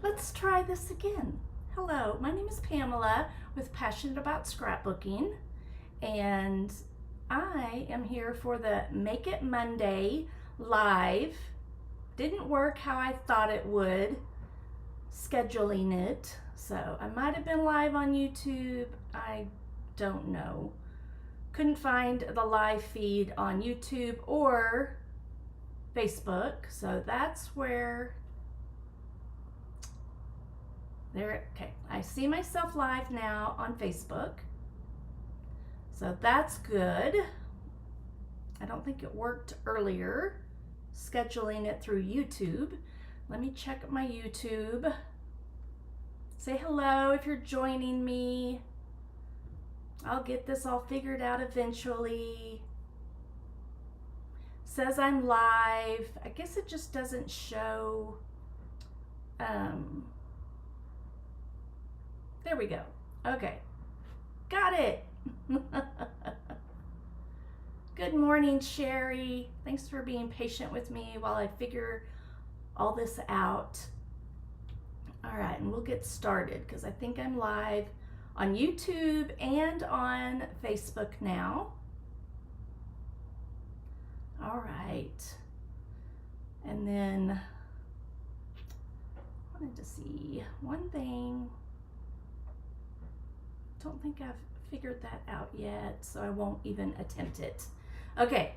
Let's try this again. Hello, my name is Pamela with Passionate About Scrapbooking, and I am here for the Make It Monday live. Didn't work how I thought it would, scheduling it. So I might have been live on YouTube, I don't know. Couldn't find the live feed on YouTube or Facebook, so that's where okay, I see myself live now on Facebook, so that's good. I don't think it worked earlier, scheduling it through YouTube. Let me check my YouTube. Say hello if you're joining me. I'll get this all figured out eventually. Says I'm live. I guess it just doesn't show. There we go. Okay, got it. Good morning, Sherry. Thanks for being patient with me while I figure all this out. All right, and we'll get started because I think I'm live on YouTube and on Facebook now. All right, and then I wanted to see one thing. Don't think I've figured that out yet, so I won't even attempt it. Okay,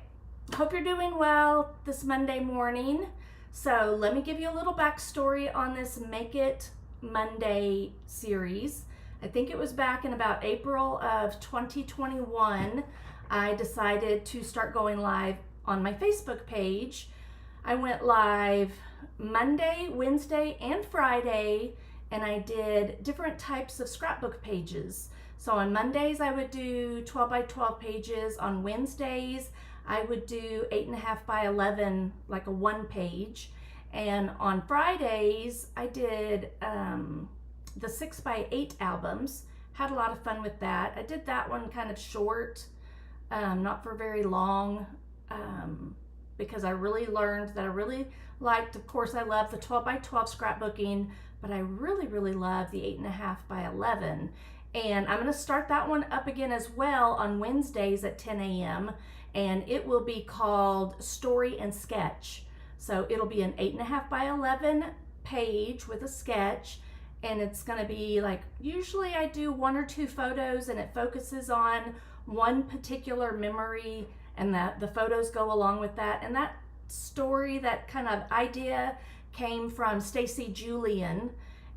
hope you're doing well this Monday morning. So let me give you a little backstory on this Make It Monday series. I think it was back in about April of 2021, I decided to start going live on my Facebook page. I went live Monday, Wednesday, and Friday, and I did different types of scrapbook pages. So on Mondays I would do 12 by 12 pages. On Wednesdays I would do 8.5 by 11, like a one page. And on Fridays I did the 6 by 8 albums. Had a lot of fun with that. I did that one kind of short, not for very long, because I really learned that I really liked, of course I love the 12 by 12 scrapbooking, but I really love the 8.5 by 11. And I'm going to start that one up again as well on Wednesdays at 10 a.m. and it will be called Story and Sketch. So it'll be an 8.5 by 11 page with a sketch, and it's going to be like, usually I do 1 or 2 photos and it focuses on one particular memory, and that the photos go along with that. And that story, that kind of idea came from Stacy Julian,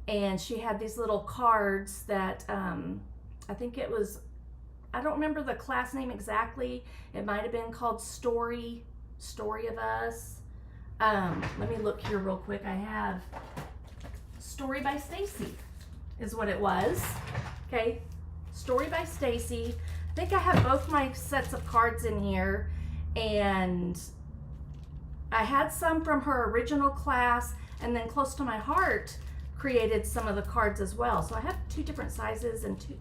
and she had these little cards that I think it was, I don't remember the class name exactly. It might have been called Story of Us. Let me look here real quick. I have Story by Stacy is what it was. Okay, Story by Stacy. I think I have both my sets of cards in here, and I had some from her original class, and then close to my heart created some of the cards as well. So I have 2 different sizes and 2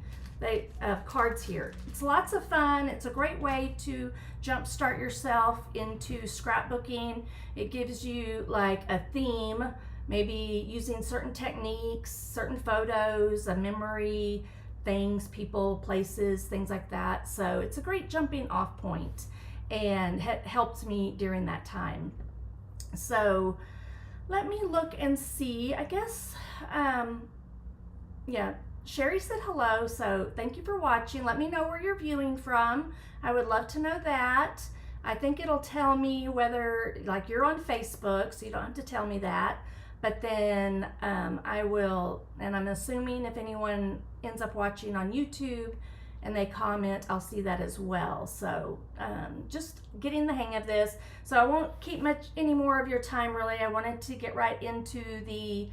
cards here. It's lots of fun. It's a great way to jumpstart yourself into scrapbooking. It gives you like a theme, maybe using certain techniques, certain photos, a memory, things, people, places, things like that. So it's a great jumping off point, and helped me during that time. So let me look and see. I guess, yeah, Sherry said hello, so thank you for watching. Let me know where you're viewing from. I would love to know that. I think it'll tell me whether, like, you're on Facebook, so you don't have to tell me that. But then I will, and I'm assuming if anyone ends up watching on YouTube and they comment, I'll see that as well. So just getting the hang of this. So I won't keep any more of your time really. I wanted to get right into the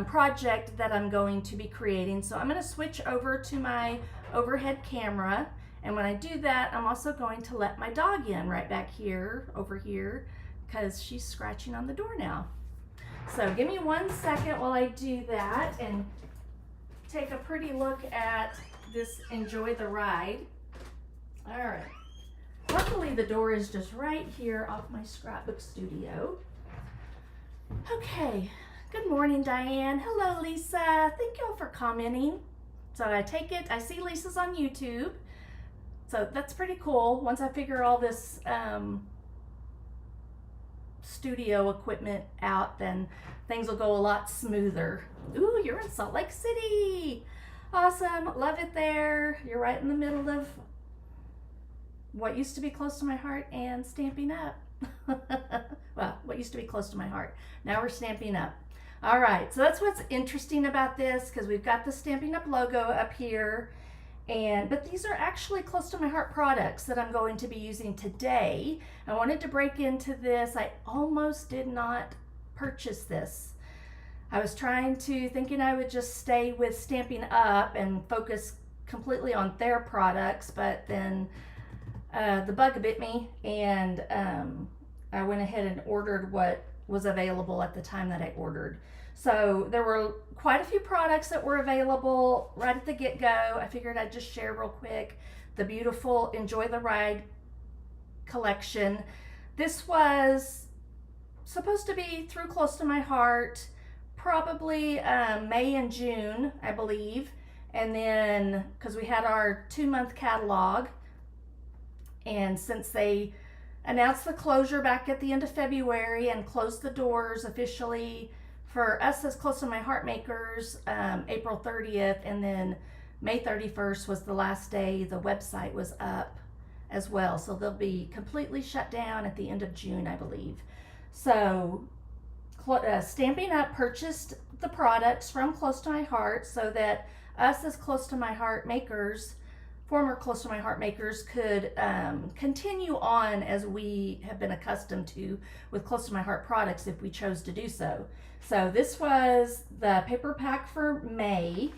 project that I'm going to be creating. So I'm going to switch over to my overhead camera. And when I do that, I'm also going to let my dog in right back here, over here, because she's scratching on the door now. So give me 1 second while I do that and take a pretty look at this Enjoy the Ride. All right. Luckily the door is just right here off my scrapbook studio. Okay, Good morning, Diane. Hello, Lisa. Thank you all for commenting. So I take it, I see Lisa's on YouTube. So that's pretty cool. Once I figure all this studio equipment out, then things will go a lot smoother. Ooh, you're in Salt Lake City. Awesome. Love it there. You're right in the middle of what used to be close to my heart and Stampin' Up. Well, what used to be close to my heart. Now we're Stampin' Up. All right, so that's what's interesting about this, because we've got the Stampin' Up logo up here. But these are actually close to my heart products that I'm going to be using today. I wanted to break into this. I almost did not purchase this. I was thinking I would just stay with Stampin' Up and focus completely on their products, but then the bug bit me, and I went ahead and ordered what was available at the time that I ordered. So there were quite a few products that were available right at the get-go. I figured I'd just share real quick the beautiful Enjoy the Ride collection. This was supposed to be through close to my heart, probably May and June, I believe. And then, because we had our 2-month catalog, and since they announced the closure back at the end of February and closed the doors officially for us as Close to My Heart makers, April 30th, and then May 31st was the last day the website was up as well. So they'll be completely shut down at the end of June, I believe. So Stampin' Up purchased the products from Close to My Heart so that us as Close to My Heart makers, former Close to My Heart makers, could continue on as we have been accustomed to with Close to My Heart products if we chose to do so. So this was the paper pack for May,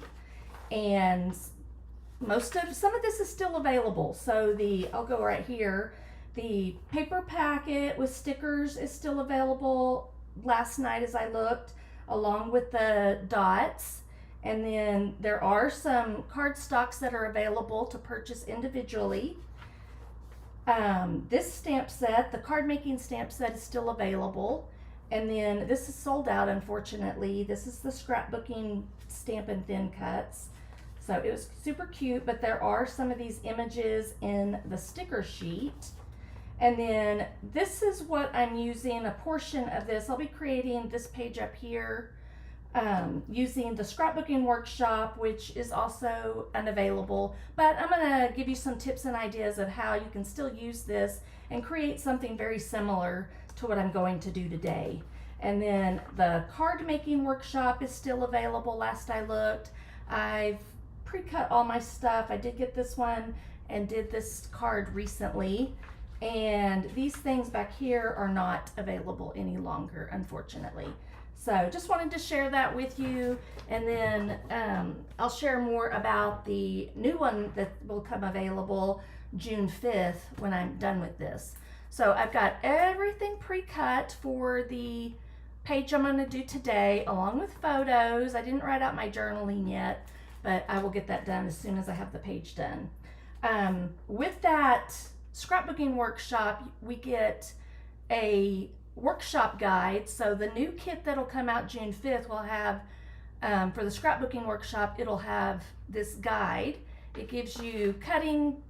and some of this is still available. So I'll go right here. The paper packet with stickers is still available last night as I looked, along with the dots. And then there are some cardstocks that are available to purchase individually. This stamp set, the card making stamp set, is still available. And then this is sold out, unfortunately. This is the scrapbooking Stampin' Thin Cuts. So it was super cute, but there are some of these images in the sticker sheet. And then this is what I'm using, a portion of this. I'll be creating this page up here using the scrapbooking workshop, which is also unavailable. But I'm going to give you some tips and ideas of how you can still use this and create something very similar to what I'm going to do today. And then the card making workshop is still available last I looked. I've pre-cut all my stuff. I did get this one and did this card recently. And these things back here are not available any longer, unfortunately. So just wanted to share that with you, and then I'll share more about the new one that will come available June 5th when I'm done with this. So I've got everything pre-cut for the page I'm going to do today, along with photos. I didn't write out my journaling yet, but I will get that done as soon as I have the page done. With that scrapbooking workshop, we get a workshop guide. So the new kit that'll come out June 5th will have, for the scrapbooking workshop, it'll have this guide. It gives you cutting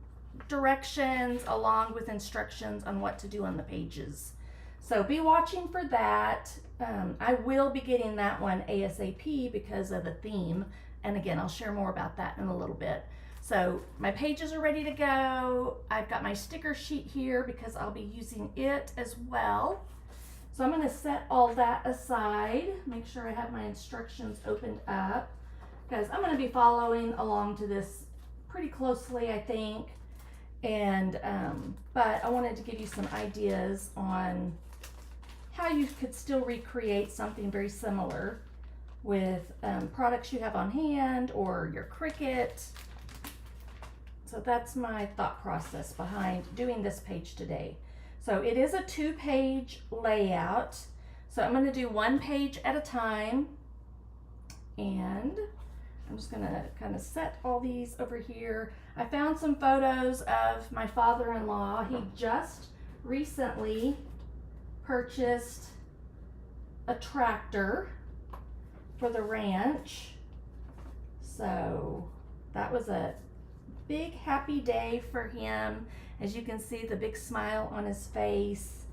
directions along with instructions on what to do on the pages. So be watching for that. I will be getting that one ASAP because of the theme. And again, I'll share more about that in a little bit. So my pages are ready to go. I've got my sticker sheet here because I'll be using it as well. So I'm going to set all that aside, make sure I have my instructions opened up, because I'm going to be following along to this pretty closely, I think. And but I wanted to give you some ideas on how you could still recreate something very similar with products you have on hand or your Cricut. So that's my thought process behind doing this page today. So it is a 2-page layout. So I'm going to do one page at a time. And I'm just going to kind of set all these over here. I found some photos of my father-in-law. He just recently purchased a tractor. for the ranch. So that was a big happy day for him. As you can see, the big smile on his face.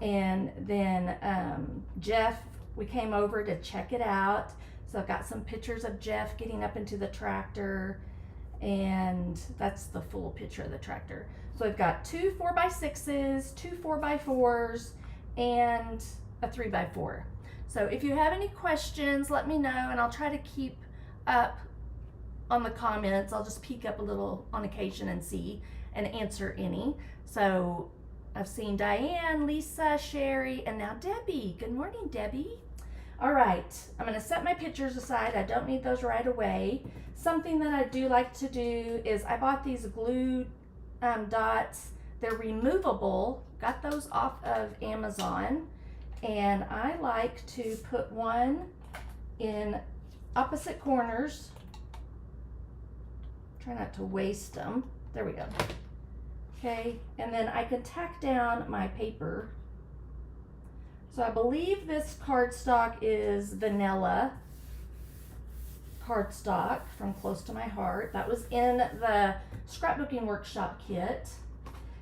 And then Jeff, we came over to check it out. So I've got some pictures of Jeff getting up into the tractor, and that's the full picture of the tractor. So I've got 2 4x6s, 2 4x4s, and a 3x4. So if you have any questions, let me know, and I'll try to keep up on the comments. I'll just peek up a little on occasion and see and answer any. So I've seen Diane, Lisa, Sherry, and now Debbie. Good morning, Debbie. All right, I'm gonna set my pictures aside. I don't need those right away. Something that I do like to do is I bought these glue dots. They're removable, got those off of Amazon, and I like to put one in opposite corners. Try not to waste them. There we go. Okay, and then I can tack down my paper. So I believe this cardstock is vanilla cardstock from Close to My Heart. That was in the scrapbooking workshop kit.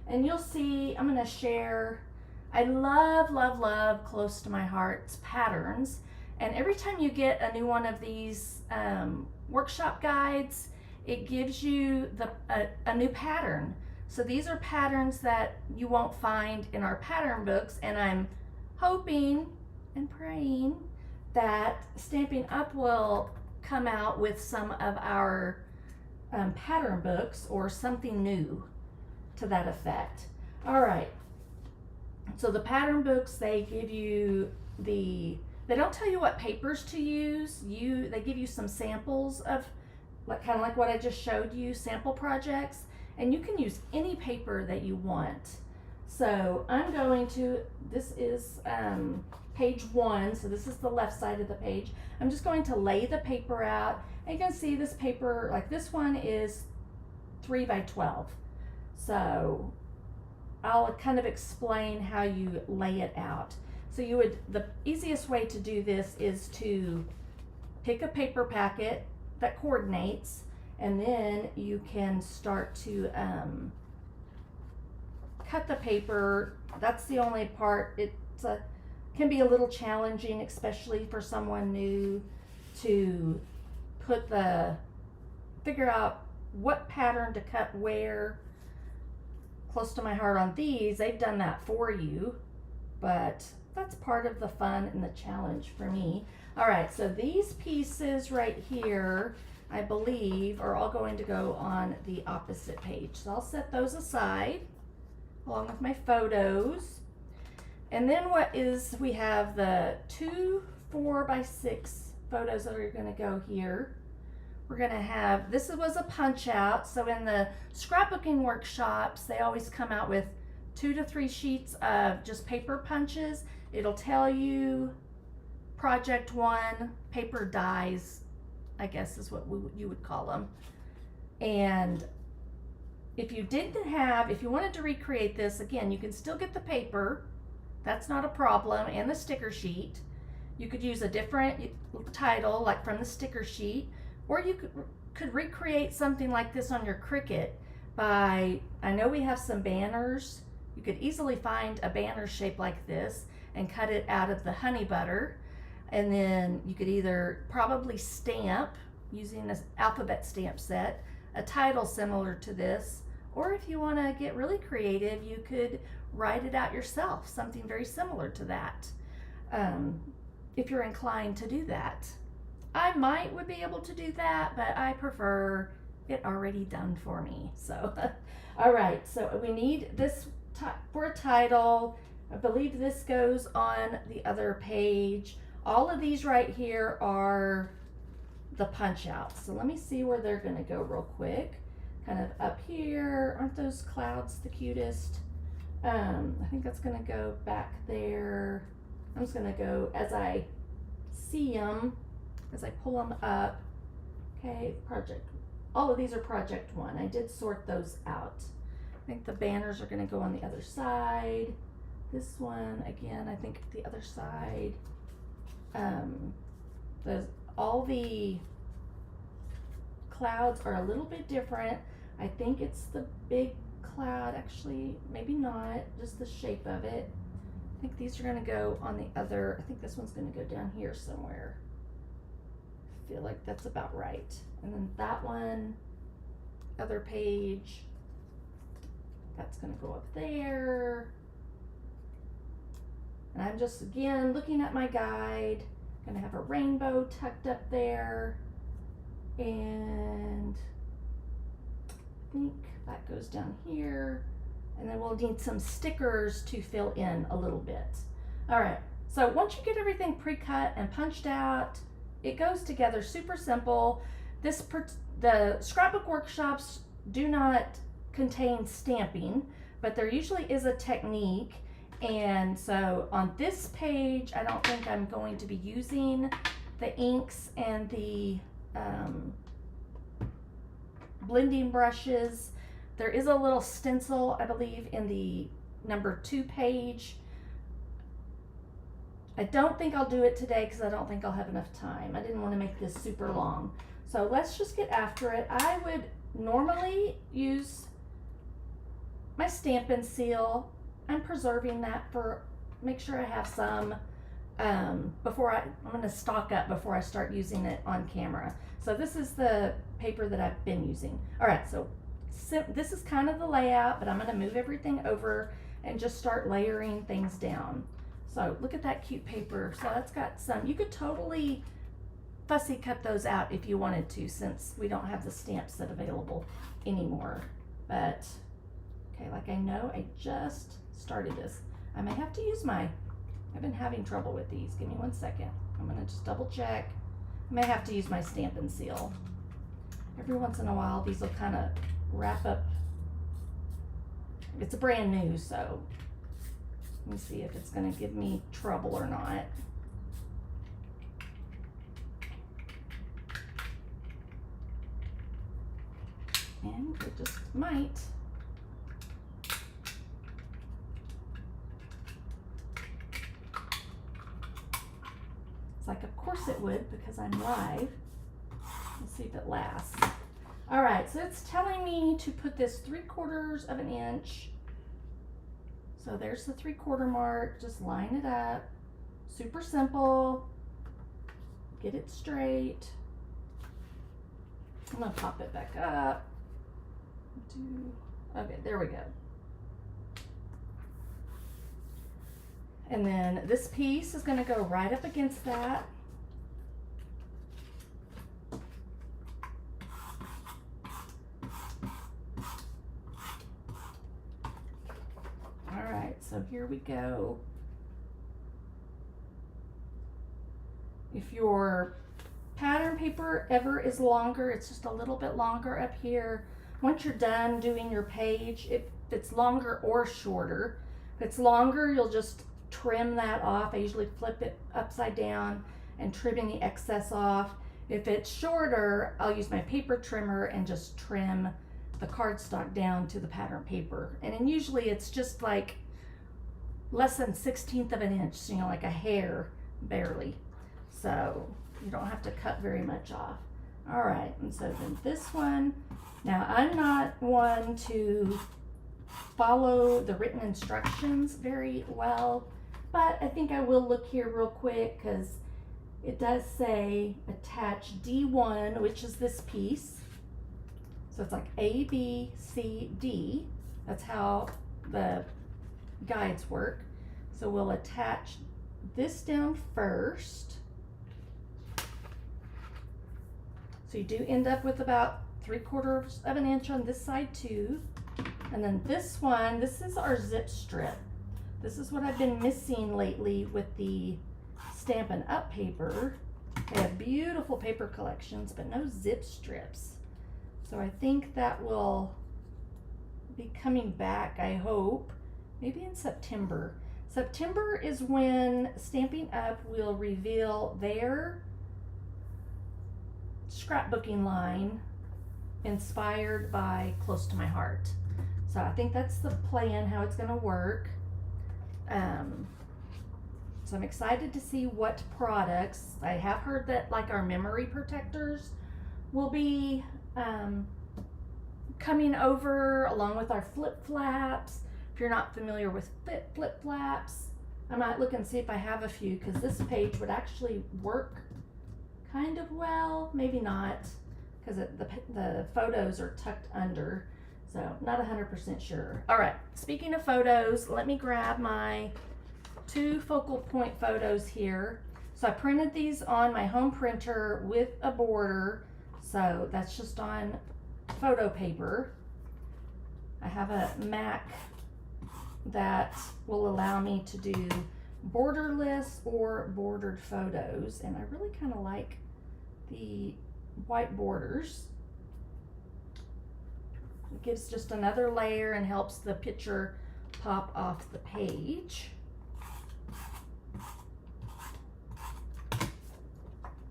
And you'll see, I'm gonna share, I love, love, love Close to My Heart's patterns. And every time you get a new one of these workshop guides, it gives you a new pattern. So these are patterns that you won't find in our pattern books, and I'm hoping and praying that Stampin' Up will come out with some of our pattern books or something new to that effect. All right, so the pattern books, they give you they don't tell you what papers to use. They give you some samples of kind of like what I just showed you, sample projects, and you can use any paper that you want. So I'm going to, this is page 1, so this is the left side of the page. I'm just going to lay the paper out, and you can see this paper, like this one is 3x12. So I'll kind of explain how you lay it out. So the easiest way to do this is to pick a paper packet that coordinates, and then you can start to cut the paper. That's the only part. It can be a little challenging, especially for someone new, to figure out what pattern to cut where. Close to My Heart on these, they've done that for you, but that's part of the fun and the challenge for me. All right, so these pieces right here, I believe, are all going to go on the opposite page. So I'll set those aside along with my photos. And then we have the 2 4x6 photos that are gonna go here. We're gonna have, this was a punch out. So in the scrapbooking workshops, they always come out with 2 to 3 sheets of just paper punches. It'll tell you project 1, paper dies, I guess is what you would call them. And if you wanted to recreate this, again, you can still get the paper. That's not a problem, and the sticker sheet. You could use a different title, like from the sticker sheet, or you could recreate something like this on your Cricut by, I know we have some banners. You could easily find a banner shape like this and cut it out of the honey butter. And then you could either probably stamp using this alphabet stamp set, a title similar to this, or if you want to get really creative, you could write it out yourself, something very similar to that, if you're inclined to do that. I would be able to do that, but I prefer it already done for me. So, all right, so we need this for a title. I believe this goes on the other page. All of these right here are the punch outs. So let me see where they're gonna go real quick. Kind of up here, aren't those clouds the cutest? I think that's gonna go back there. I'm just gonna go as I see them, as I pull them up. Okay, all of these are project 1. I did sort those out. I think the banners are gonna go on the other side. This one, again, I think the other side. all the clouds are a little bit different. I think it's the big cloud, actually, maybe not, just the shape of it. I think these are gonna go on the other, I think this one's gonna go down here somewhere. I feel like that's about right. And then that one, other page, that's gonna go up there. And I'm just, again, looking at my guide. Gonna have a rainbow tucked up there. And I think that goes down here. And then we'll need some stickers to fill in a little bit. All right, so once you get everything pre-cut and punched out, it goes together super simple. The scrapbook workshops do not contain stamping, but there usually is a technique. And so on this page, I don't think I'm going to be using the inks and the blending brushes. There is a little stencil, I believe, in the number 2 page. I don't think I'll do it today because I don't think I'll have enough time. I didn't want to make this super long. So let's just get after it. I would normally use my Stampin' Seal. I'm preserving that for, make sure I have some before I'm going to stock up before I start using it on camera. So this is the paper that I've been using. All right, so this is kind of the layout, but I'm going to move everything over and just start layering things down. So look at that cute paper. So that's got some, you could totally fussy cut those out if you wanted to, since we don't have the stamp set available anymore. But okay, like I know I just started this. I may have to use I've been having trouble with these. Give me 1 second. I'm gonna just double check. I may have to use my Stampin' Seal. Every once in a while, these will kind of wrap up. It's a brand new, so let me see if it's gonna give me trouble or not. And it just might. It's like, of course it would, because I'm live. Let's see if it lasts. All right, so it's telling me to put this 3/4 of an inch. So there's the 3/4 mark. Just line it up. Super simple. Get it straight. I'm gonna pop it back up. Okay, there we go. And then this piece is gonna go right up against that. All right, so here we go. If your pattern paper ever is longer, it's just a little bit longer up here. Once you're done doing your page, if it's longer or shorter, if it's longer, you'll just trim that off. I usually flip it upside down and trimming the excess off. If it's shorter, I'll use my paper trimmer and just trim the cardstock down to the pattern paper. And then usually it's just like less than 1/16 of an inch, you know, like a hair, barely. So you don't have to cut very much off. All right, and so then this one, now I'm not one to follow the written instructions very well, but I think I will look here real quick because it does say attach D1, which is this piece. So it's like A, B, C, D. That's how the guides work. So we'll attach this down first. So you do end up with about 3/4 of an inch on this side too. And then this one, this is our zip strip. This is what I've been missing lately with the Stampin' Up paper. They have beautiful paper collections, but no zip strips. So I think that will be coming back, I hope, maybe in September. September is when Stampin' Up will reveal their scrapbooking line inspired by Close to My Heart. So I think that's the plan, how it's going to work. So I'm excited to see what products. I have heard that like our memory protectors will be coming over along with our flip flaps. If you're not familiar with flip flaps, I might look and see if I have a few, because this page would actually work kind of well. Maybe not, because the photos are tucked under, so not 100% sure. All right, speaking of photos, let me grab my 2 focal point photos here. So I printed these on my home printer with a border, so that's just on photo paper. I have a Mac that will allow me to do borderless or bordered photos, and I really kind of like the white borders. It gives just another layer and helps the picture pop off the page.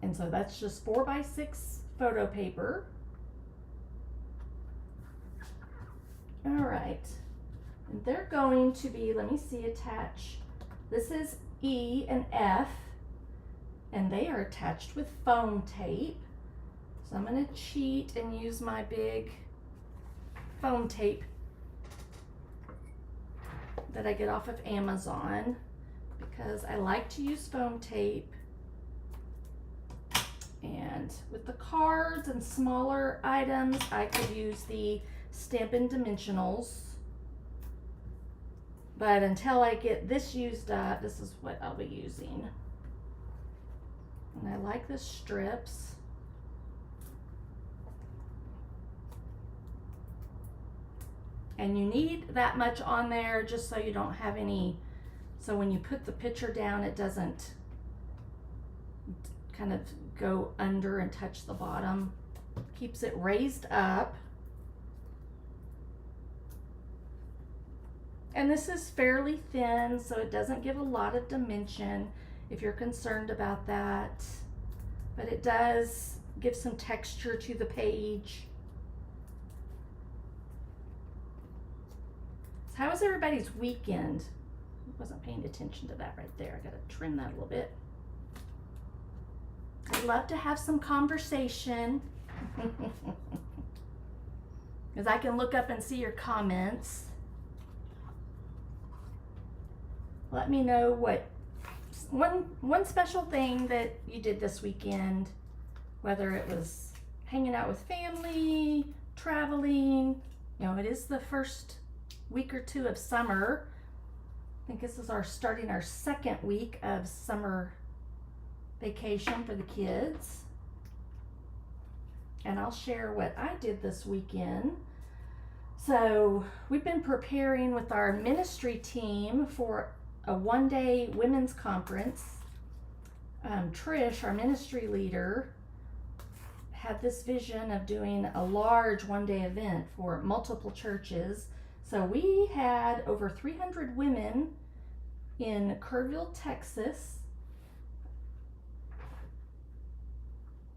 And so that's just 4x6 photo paper. All right, and they're going to be, let me see, attach. This is E and F, and they are attached with foam tape. So I'm going to cheat and use my big foam tape that I get off of Amazon, because I like to use foam tape. And with the cards and smaller items, I could use the Stampin' Dimensionals. But until I get this used up, this is what I'll be using. And I like the strips. And you need that much on there just so you don't have any, so when you put the picture down, it doesn't kind of go under and touch the bottom. Keeps it raised up. And this is fairly thin, so it doesn't give a lot of dimension if you're concerned about that. But it does give some texture to the page. So how was everybody's weekend? I wasn't paying attention to that right there. I gotta trim that a little bit. I'd love to have some conversation. Because I can look up and see your comments. Let me know what one special thing that you did this weekend, whether it was hanging out with family, traveling. You know, it is the first week or two of summer. I think this is starting our 2nd week of summer vacation for the kids. And I'll share what I did this weekend. So we've been preparing with our ministry team for a 1-day women's conference. Trish, our ministry leader, had this vision of doing a large 1-day event for multiple churches. So we had over 300 women in Kerrville, Texas.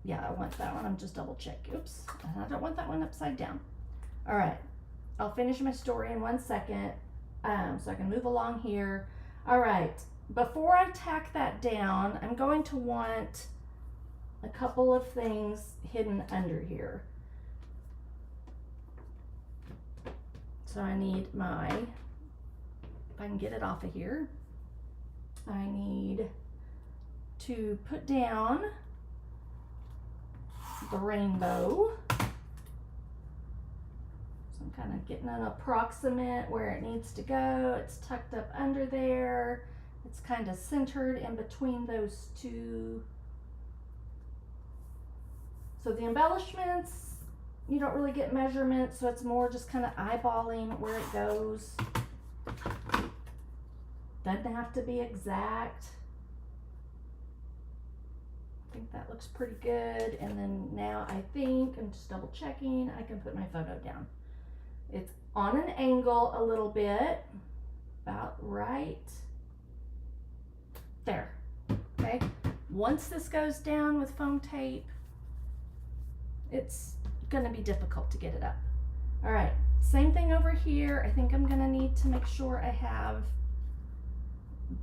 Yeah, I want that one. I'm just double checking. Oops, I don't want that one upside down. All right, I'll finish my story in 1 second so I can move along here. All right, before I tack that down, I'm going to want a couple of things hidden under here. So I need my, if I can get it off of here, I need to put down the rainbow. So I'm kind of getting an approximate where it needs to go. It's tucked up under there. It's kind of centered in between those two. So the embellishments, you don't really get measurements, so it's more just kind of eyeballing where it goes. Doesn't have to be exact. I think that looks pretty good. And then now I think, I'm just double checking, I can put my photo down. It's on an angle a little bit, about right there. Okay, once this goes down with foam tape, it's gonna be difficult to get it up. All right, same thing over here. I think I'm gonna need to make sure I have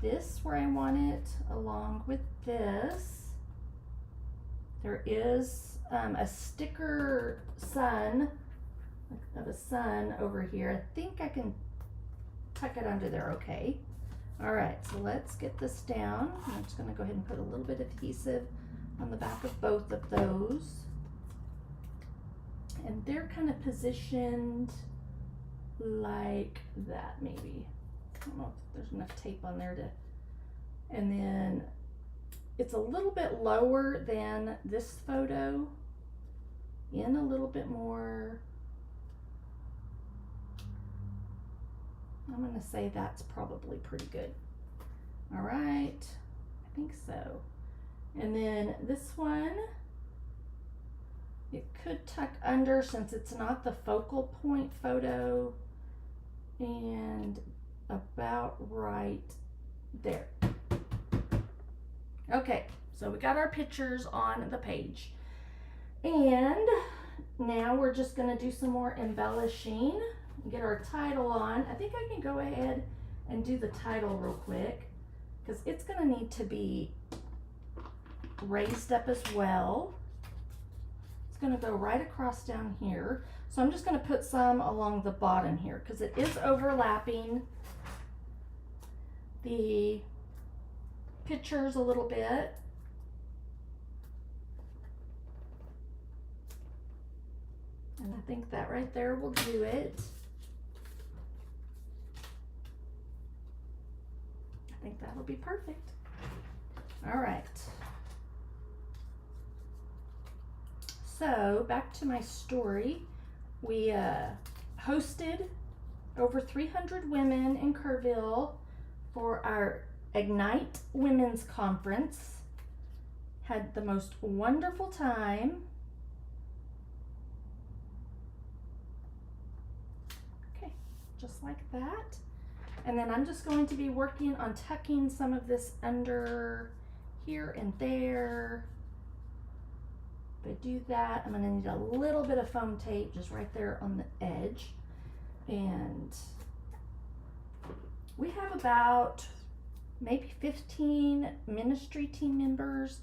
this where I want it along with this. There is a sticker sun, of a sun over here. I think I can tuck it under there okay. All right, so let's get this down. I'm just gonna go ahead and put a little bit of adhesive on the back of both of those. And they're kind of positioned like that maybe. I don't know if there's enough tape on there to, and then it's a little bit lower than this photo, in a little bit more. I'm gonna say that's probably pretty good. All right, I think so. And then this one, it could tuck under since it's not the focal point photo, and about right there. Okay, so we got our pictures on the page. And now we're just gonna do some more embellishing, get our title on. I think I can go ahead and do the title real quick because it's gonna need to be raised up as well. It's gonna go right across down here. So I'm just gonna put some along the bottom here because it is overlapping the pictures a little bit. And I think that right there will do it. I think that'll be perfect. All right. So back to my story. We hosted over 300 women in Kerrville for our Ignite Women's Conference. Had the most wonderful time. Okay, just like that. And then I'm just going to be working on tucking some of this under here and there. If I do that, I'm going to need a little bit of foam tape just right there on the edge. And we have about maybe 15 ministry team members,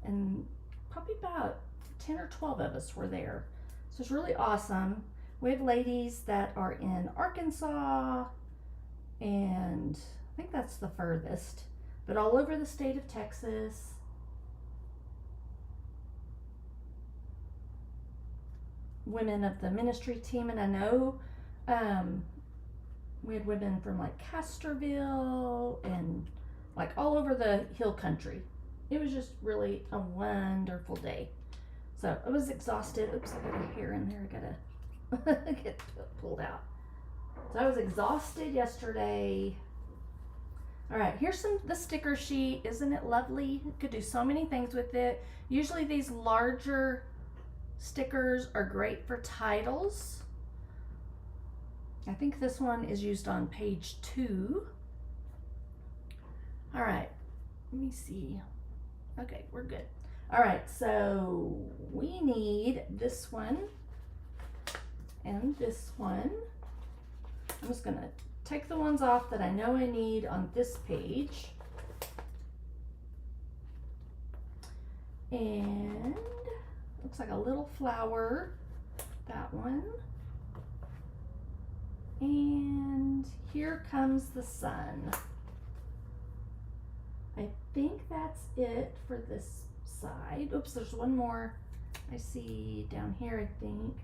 and probably about 10 or 12 of us were there. So it's really awesome. We have ladies that are in Arkansas, and I think that's the furthest, but all over the state of Texas. Women of the ministry team, and I know we had women from like Casterville and like all over the hill country. It was just really a wonderful day. So I was exhausted. Oops, I got a hair in there. I gotta get pulled out. So I was exhausted yesterday. All right, here's the sticker sheet. Isn't it lovely? You could do so many things with it. Usually these larger stickers are great for titles. I think this one is used on page 2. All right, let me see. Okay, we're good. All right, so we need this one and this one. I'm just gonna take the ones off that I know I need on this page. And looks like a little flower, that one. And here comes the sun. I think that's it for this side. Oops, there's one more I see down here, I think.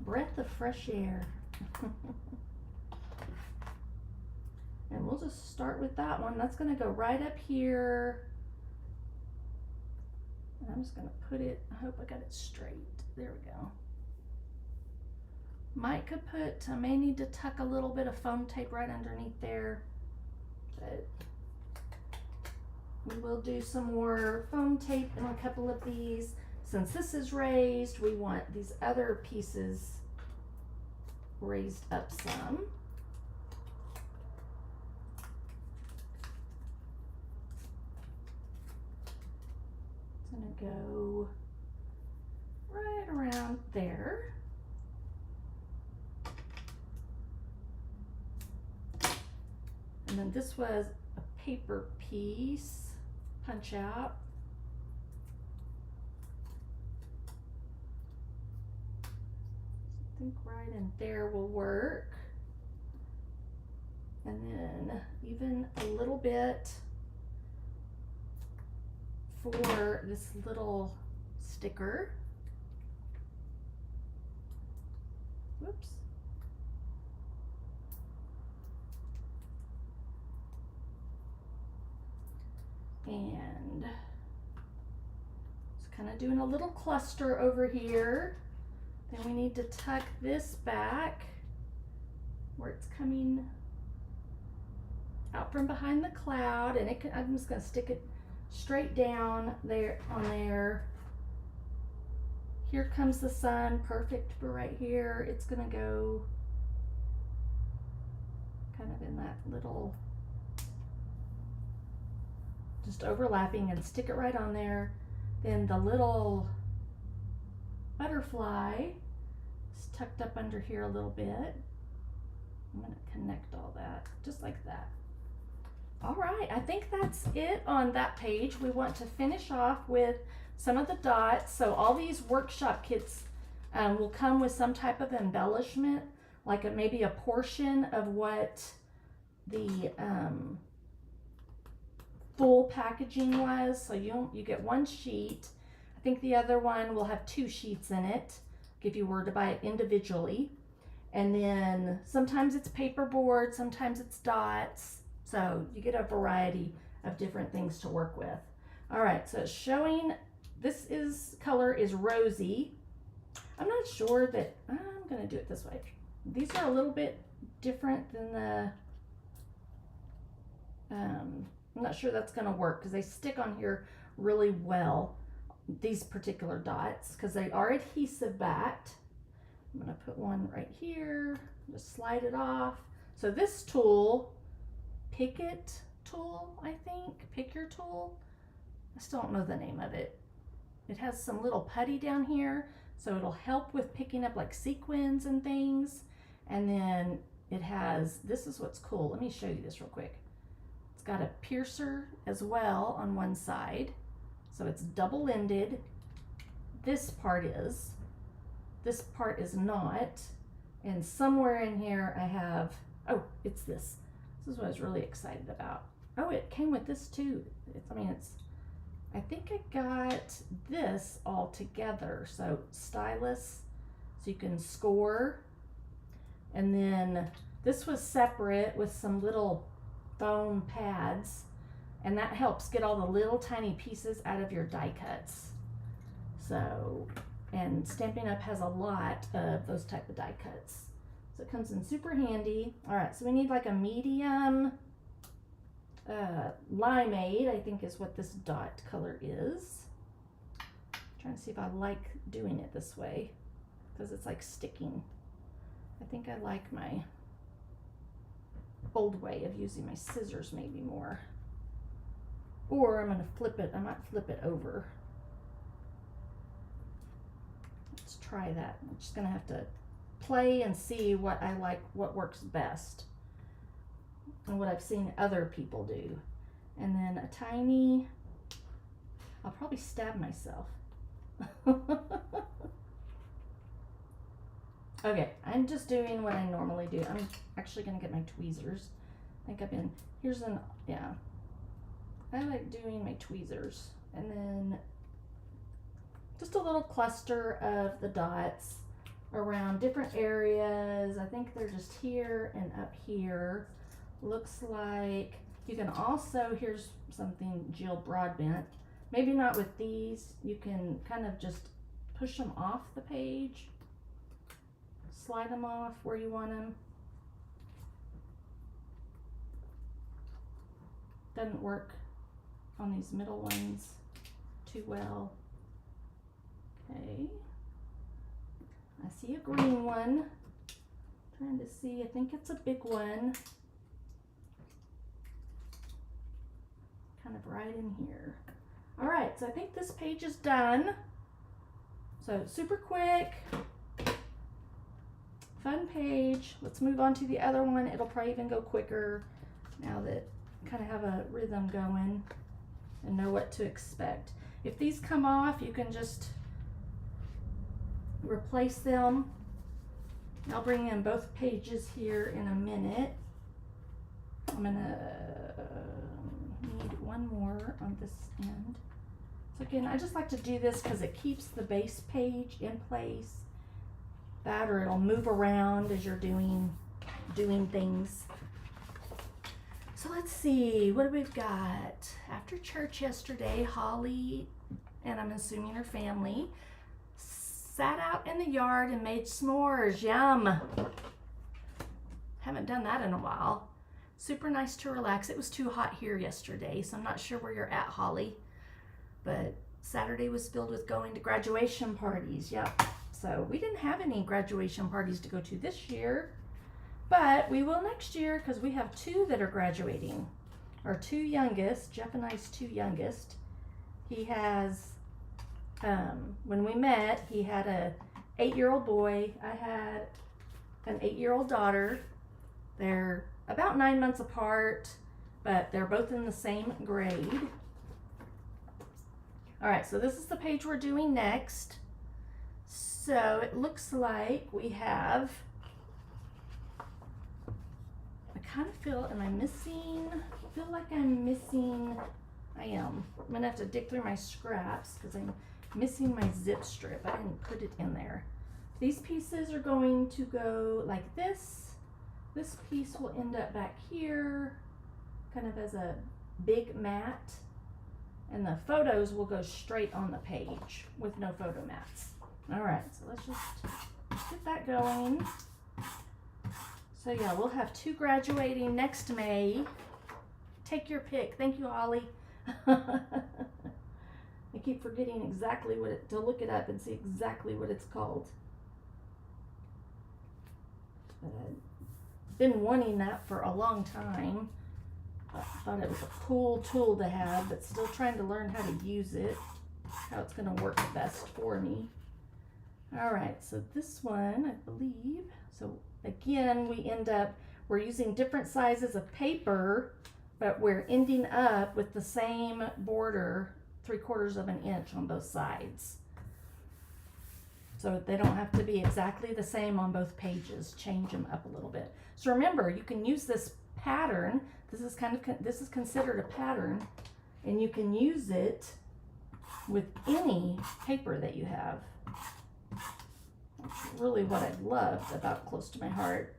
Breath of fresh air. And we'll just start with that one. That's gonna go right up here. And I'm just gonna put it, I hope I got it straight. There we go. I may need to tuck a little bit of foam tape right underneath there, but we will do some more foam tape in a couple of these. Since this is raised, we want these other pieces raised up some. It's gonna go right around there. And then this was a paper piece, punch out. I think right in there will work. And then even a little bit for this little sticker. Whoops. And just kind of doing a little cluster over here. Then we need to tuck this back where it's coming out from behind the cloud, and I'm just going to stick it straight down there on there. Here comes the sun, perfect for right here. It's going to go kind of in that little, just overlapping, and stick it right on there. Then the little butterfly is tucked up under here a little bit. I'm going to connect all that just like that. All right, I think that's it on that page. We want to finish off with some of the dots. So all these workshop kits will come with some type of embellishment, like maybe a portion of what the full packaging was. So you get one sheet. I think the other one will have 2 sheets in it if you were to buy it individually. And then sometimes it's paperboard, sometimes it's dots. So you get a variety of different things to work with. All right, so it's showing, color is rosy. I'm not sure that, I'm gonna do it this way. These are a little bit different than the, I'm not sure that's gonna work because they stick on here really well, these particular dots, because they are adhesive backed. I'm gonna put one right here, just slide it off. So this tool, Pick Your tool. I still don't know the name of it. It has some little putty down here, so it'll help with picking up like sequins and things. And then it has, this is what's cool. Let me show you this real quick. It's got a piercer as well on one side. So it's double-ended. This part is not. And somewhere in here I have, oh, it's this. This is what I was really excited about. Oh, it came with this too. I think I got this all together. So stylus, so you can score. And then this was separate with some little foam pads, and that helps get all the little tiny pieces out of your die cuts. So, and Stampin' Up has a lot of those type of die cuts. So it comes in super handy. All right, so we need like a medium limeade, I think is what this dot color is. I'm trying to see if I like doing it this way because it's like sticking. I think I like my old way of using my scissors maybe more. Or I'm gonna flip it, I might flip it over. Let's try that. I'm just gonna have to play and see what I like, what works best, and what I've seen other people do. And then a tiny, I'll probably stab myself. Okay, I'm just doing what I normally do. I'm actually gonna get my tweezers. I think yeah. I like doing my tweezers. And then just a little cluster of the dots around different areas. I think they're just here and up here. Looks like you can also, here's something Jill Broadbent, maybe not with these, you can kind of just push them off the page, slide them off where you want them. Doesn't work on these middle ones too well. Okay. I see a green one. Trying to see, I think it's a big one. Kind of right in here. All right, so I think this page is done. So super quick, fun page. Let's move on to the other one. It'll probably even go quicker now that kind of have a rhythm going and know what to expect. If these come off, you can just replace them. I'll bring in both pages here in a minute. I'm gonna need one more on this end. So again, I just like to do this because it keeps the base page in place. That, or it'll move around as you're doing things. So let's see, what do we've got? After church yesterday, Holly, and I'm assuming her family, sat out in the yard and made s'mores. Yum. Haven't done that in a while. Super nice to relax. It was too hot here yesterday, so I'm not sure where you're at, Holly. But Saturday was filled with going to graduation parties. Yep. So we didn't have any graduation parties to go to this year, but we will next year because we have 2 that are graduating. Our 2 youngest, Jeff and I's 2 youngest. He has, when we met, he had a 8-year-old boy. I had an 8-year-old daughter. They're about 9 months apart, but they're both in the same grade. All right, so this is the page we're doing next. So it looks like we have, I kind of feel, am I missing? I feel like I'm missing, I am. I'm gonna have to dig through my scraps because I'm missing my zip strip. I didn't put it in there. These pieces are going to go like this. This piece will end up back here, kind of as a big mat. And the photos will go straight on the page with no photo mats. All right, so let's just get that going. So yeah, we'll have 2 graduating next May. Take your pick. Thank you, Holly. I keep forgetting exactly to look it up and see exactly what it's called. I've been wanting that for a long time. I thought it was a cool tool to have, but still trying to learn how to use it, how it's going to work best for me. All right, so this one, I believe, so again, we're using different sizes of paper, but we're ending up with the same border, 3/4 of an inch on both sides. So they don't have to be exactly the same on both pages. Change them up a little bit. So remember, you can use this pattern. This is considered a pattern, and you can use it with any paper that you have. That's really what I loved about Close to My Heart,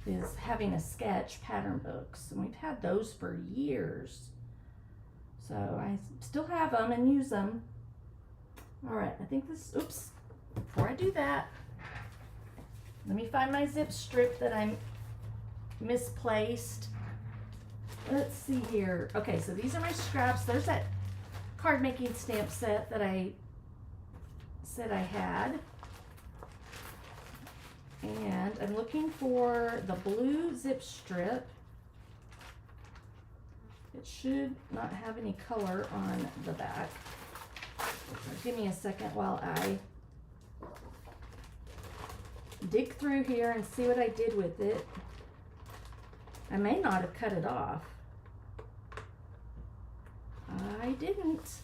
is having a sketch pattern books, and we've had those for years. So I still have them and use them. All right, I think this, oops, before I do that, let me find my zip strip that I'm misplaced. Let's see here. Okay, so these are my scraps. There's that card making stamp set that I said I had. And I'm looking for the blue zip strip. It should not have any color on the back. Give me a second while I dig through here and see what I did with it. I may not have cut it off. I didn't.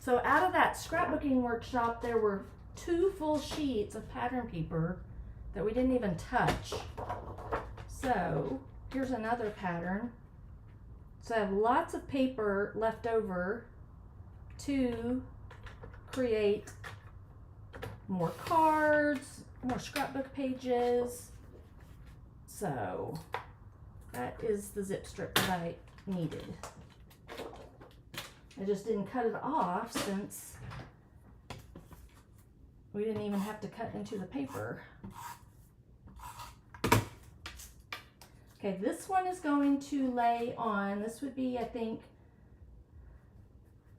So out of that scrapbooking workshop, there were 2 full sheets of pattern paper that we didn't even touch. So here's another pattern. So I have lots of paper left over to create more cards, more scrapbook pages. So that is the zip strip that I needed. I just didn't cut it off since we didn't even have to cut into the paper. Okay, this one is going to lay on, this would be, I think,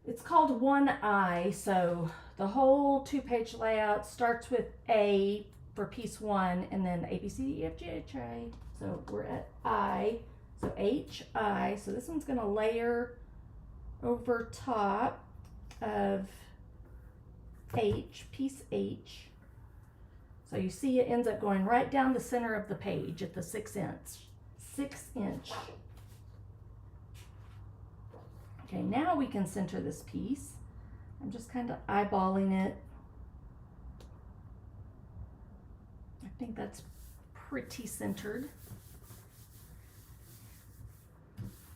it's called 1I, so the whole 2-page layout starts with A for piece 1 and then A, B, C, D, E, F, G, H, I. So we're at I, so H, I. So this one's going to layer over top of H, piece H. So you see it ends up going right down the center of the page at the 6 inch 6-inch. Okay, now we can center this piece. I'm just kind of eyeballing it. I think that's pretty centered.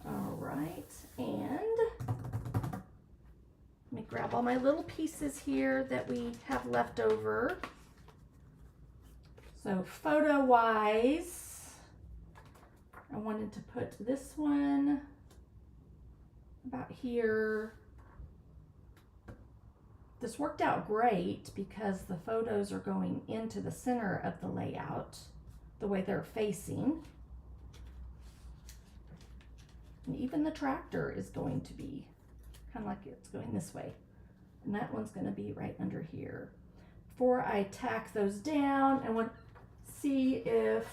All right, and let me grab all my little pieces here that we have left over. So photo-wise, I wanted to put this one about here. This worked out great because the photos are going into the center of the layout, the way they're facing. And even the tractor is going to be kind of like it's going this way. And that one's going to be right under here. Before I tack those down, I want to see if,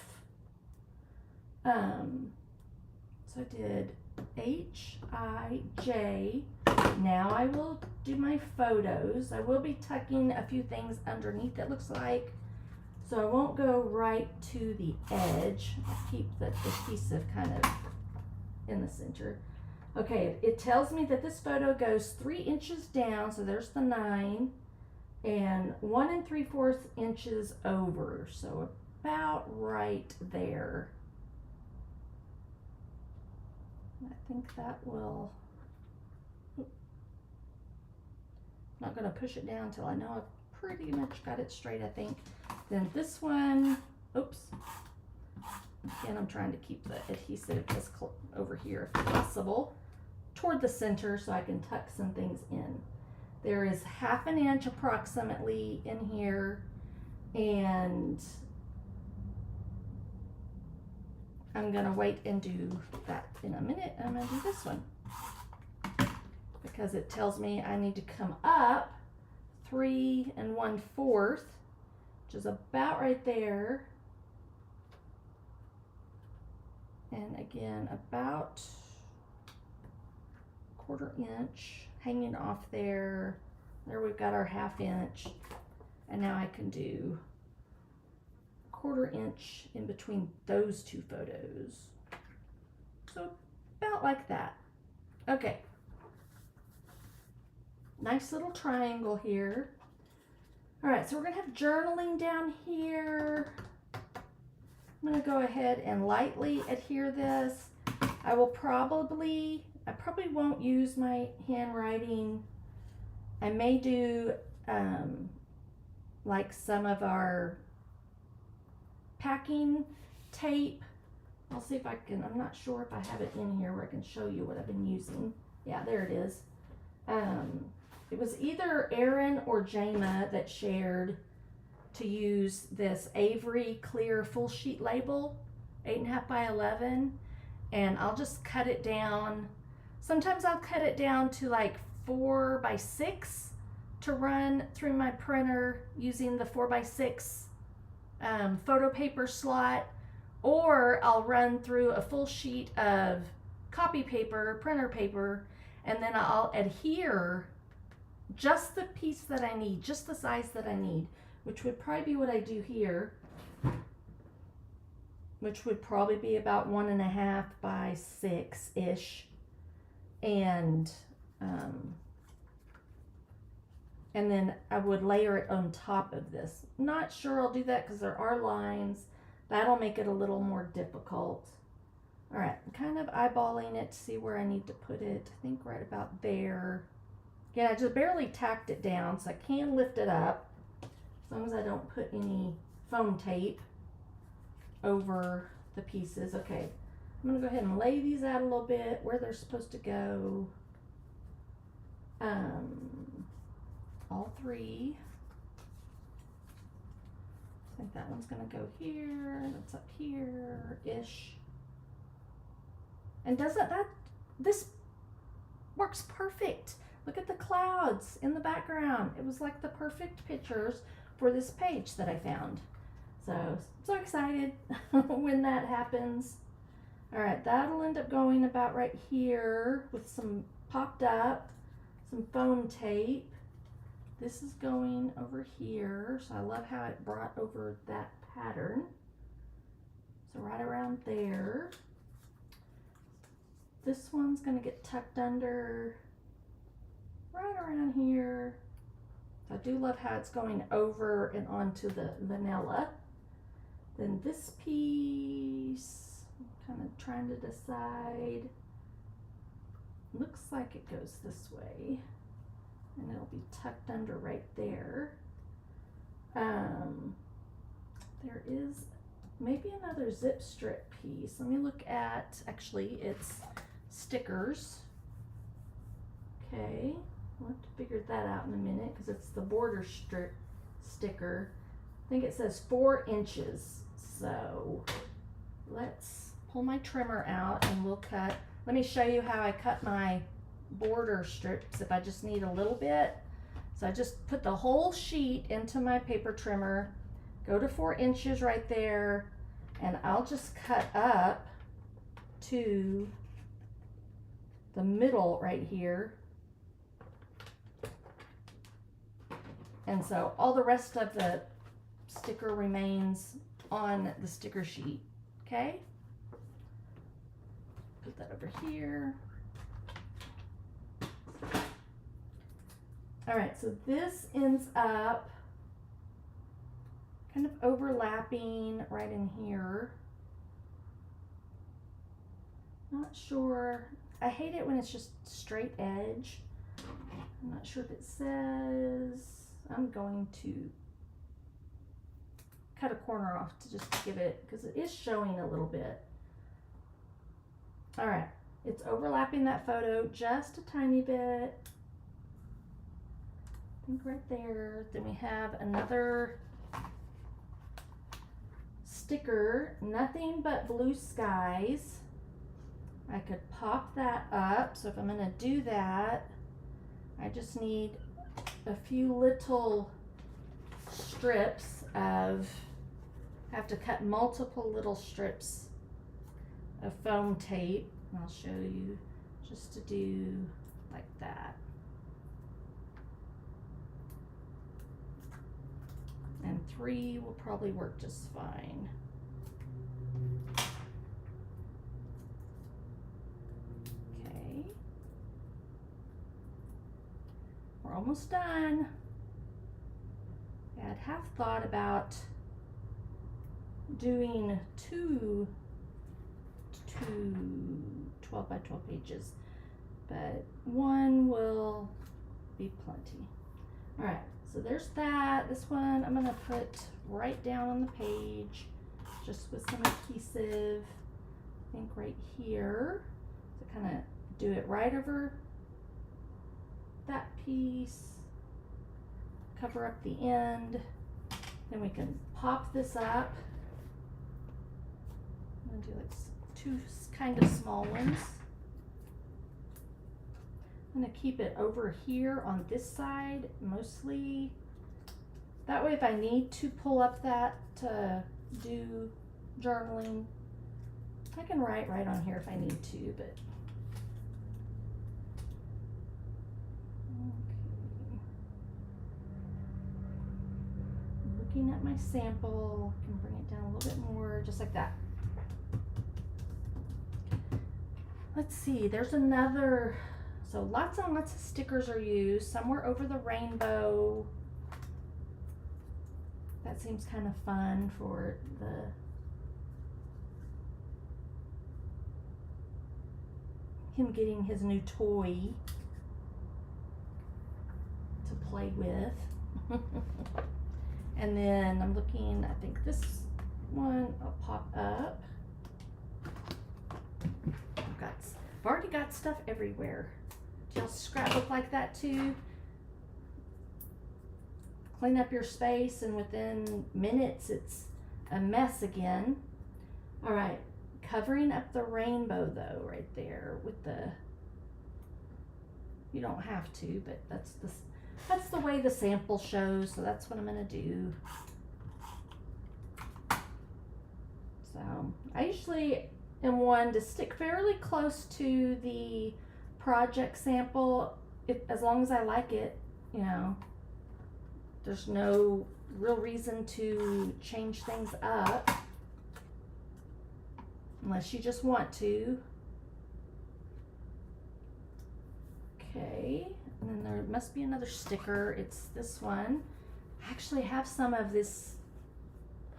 so I did H-I-J. Now I will do my photos. I will be tucking a few things underneath, it looks like. So I won't go right to the edge. I'll keep the adhesive kind of in the center. Okay, it tells me that this photo goes 3 inches down, so there's the 9, and 1 3/4 inches over, so about right there. I think that will, not going to push it down until I know I've pretty much got it straight, I think. Then this one, oops. Again, I'm trying to keep the adhesive just over here if possible, toward the center so I can tuck some things in. There is 1/2 inch approximately in here, and I'm gonna wait and do that in a minute. I'm gonna do this one because it tells me I need to come up 3 1/4, which is about right there. And again, about 1/4 inch hanging off there. There we've got our 1/2 inch. And now I can do 1/4 inch in between those two photos. So about like that. Okay. Nice little triangle here. All right, so we're gonna have journaling down here. I'm going to go ahead and lightly adhere this. I probably won't use my handwriting. I may do like some of our packing tape. I'll see if I can, I'm not sure if I have it in here where I can show you what I've been using. Yeah, there it is. It was either Erin or Jama that shared to use this Avery clear full sheet label, 8.5 by 11, and I'll just cut it down. Sometimes I'll cut it down to like 4 by 6 to run through my printer using the 4 by 6 photo paper slot, or I'll run through a full sheet of copy paper, printer paper, and then I'll adhere just the piece that I need, just the size that I need, which would probably be what I do here, which would probably be about 1.5 by 6-ish. And then I would layer it on top of this. Not sure I'll do that because there are lines. That'll make it a little more difficult. All right, I'm kind of eyeballing it to see where I need to put it. I think right about there. Yeah, I just barely tacked it down, so I can lift it up as long as I don't put any foam tape over the pieces. Okay, I'm gonna go ahead and lay these out a little bit where they're supposed to go. All 3. I think that one's gonna go here, that's up here-ish. And this works perfect. Look at the clouds in the background. It was like the perfect pictures for this page that I found. So excited when that happens. All right, that'll end up going about right here with some popped up, some foam tape. This is going over here, so I love how it brought over that pattern. So right around there. this one's gonna get tucked under right around here. I do love how it's going over and onto the vanilla. Then this piece, I'm kind of trying to decide. Looks like it goes this way, and it'll be tucked under right there. There is maybe another zip strip piece. Let me look at, actually it's stickers. Okay, we'll have to figure that out in a minute because it's the border strip sticker. I think it says 4 inches. So let's pull my trimmer out and we'll cut. Let me show you how I cut my border strips if I just need a little bit. So I just put the whole sheet into my paper trimmer, go to 4 inches right there, and I'll just cut up to the middle right here. And so all the rest of the sticker remains on the sticker sheet, okay? Put that over here. All right, so this ends up kind of overlapping right in here. Not sure. I hate it when it's just straight edge. I'm not sure if it says. I'm going to cut a corner off to just give it, because it is showing a little bit. All right, it's overlapping that photo just a tiny bit. I think right there. Then we have another sticker, nothing but blue skies. I could pop that up. So if I'm gonna do that, I just need a few little strips of, I have to cut multiple little strips of foam tape. And I'll show you just to do like that. And 3 will probably work just fine. Okay. We're almost done. I had half thought about doing two 12 by 12 pages, but 1 will be plenty. All right, so there's that. This one I'm gonna put right down on the page, just with some adhesive, I think right here. So kind of do it right over that piece, cover up the end, then we can pop this up. I'm gonna do like 2 kind of small ones. I'm gonna keep it over here on this side mostly. That way if I need to pull up that to do journaling, I can write right on here if I need to, but okay. Looking at my sample, I can bring it down a little bit more, just like that. Let's see, there's another, so lots and lots of stickers are used. Some were over the rainbow. That seems kind of fun for him getting his new toy to play with. And then I'm looking, I think this one I'll pop up. I've already got stuff everywhere. Do y'all scrapbook like that too? Clean up your space and within minutes it's a mess again. All right, covering up the rainbow though right there with the, you don't have to, but that's the way the sample shows, so that's what I'm gonna do. So I usually am one to stick fairly close to the project sample, as long as I like it, you know. There's no real reason to change things up unless you just want to. Okay, and then there must be another sticker. It's this one. I actually have some of this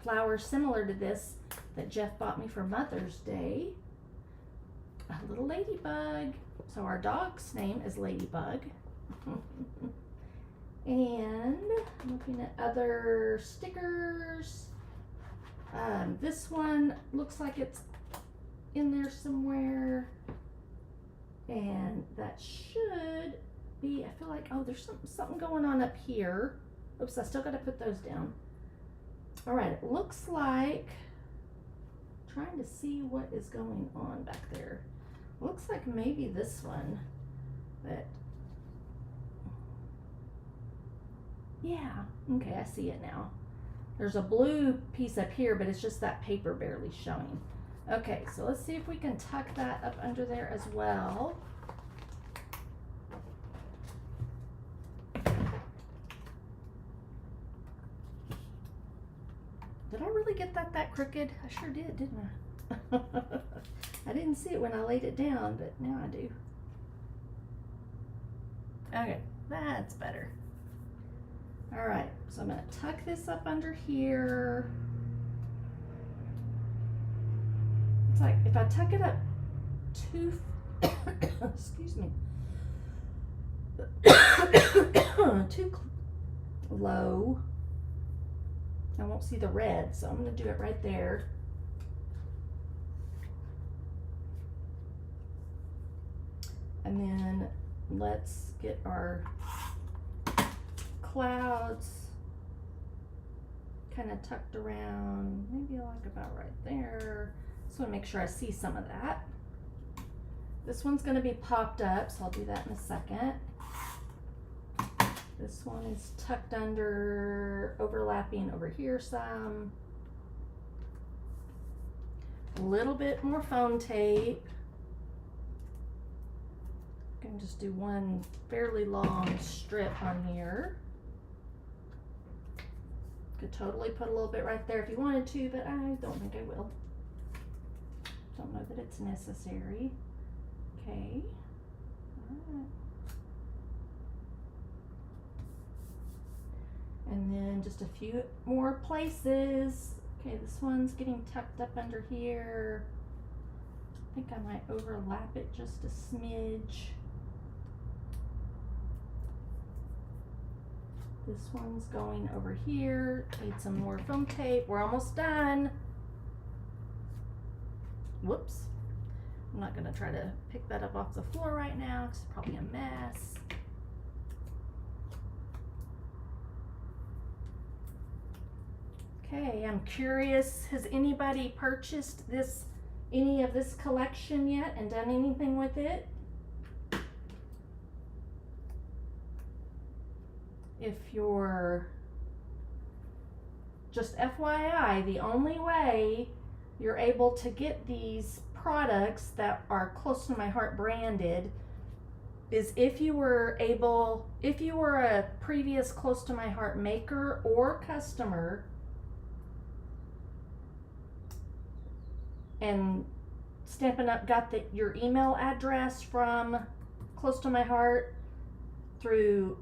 flower similar to this that Jeff bought me for Mother's Day. A little ladybug. So our dog's name is Ladybug. And I'm looking at other stickers. This one looks like it's in there somewhere. And that should be, I feel like, oh, there's something going on up here. Oops, I still got to put those down. All right, it looks like, trying to see what is going on back there. Looks like maybe this one, but yeah, okay, I see it now. There's a blue piece up here, but it's just that paper barely showing. Okay, so let's see if we can tuck that up under there as well. Did I really get that crooked? I sure did, didn't I? I didn't see it when I laid it down, but now I do. Okay, that's better. All right, so I'm gonna tuck this up under here. It's like if I tuck it up too, excuse me, too low, I won't see the red, so I'm gonna do it right there. And then let's get our clouds kind of tucked around, maybe like about right there. Just want to make sure I see some of that. This one's going to be popped up, so I'll do that in a second. This one is tucked under, overlapping over here some. A little bit more foam tape. I'm gonna just do one fairly long strip on here. Could totally put a little bit right there if you wanted to, but I don't think I will. Don't know that it's necessary. Okay. All right. And then just a few more places. Okay, this one's getting tucked up under here. I think I might overlap it just a smidge. This one's going over here. Need some more foam tape. We're almost done. Whoops. I'm not gonna try to pick that up off the floor right now. It's probably a mess. Okay, I'm curious, has anybody purchased any of this collection yet and done anything with it? If you're, just FYI, the only way you're able to get these products that are Close to My Heart branded is if you were a previous Close to My Heart maker or customer and Stampin' Up got your email address from Close to My Heart through